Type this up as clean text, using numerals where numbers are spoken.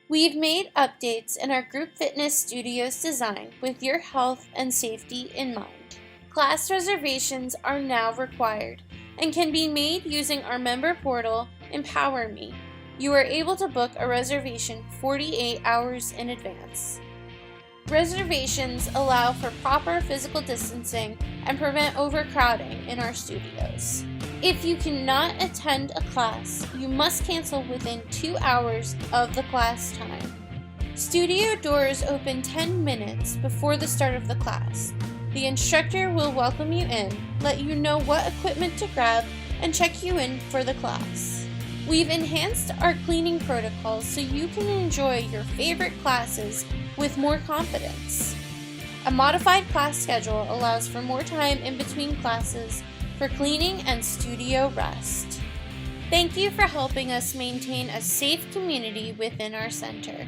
We've made updates in our group fitness studio's design with your health and safety in mind. Class reservations are now required and can be made using our member portal, Empower Me. You are able to book a reservation 48 hours in advance. Reservations allow for proper physical distancing and prevent overcrowding in our studios. If you cannot attend a class, you must cancel within 2 hours of the class time. Studio doors open 10 minutes before the start of the class. The instructor will welcome you in, let you know what equipment to grab, and check you in for the class. We've enhanced our cleaning protocols so you can enjoy your favorite classes with more confidence. A modified class schedule allows for more time in between classes for cleaning and studio rest. Thank you for helping us maintain a safe community within our center.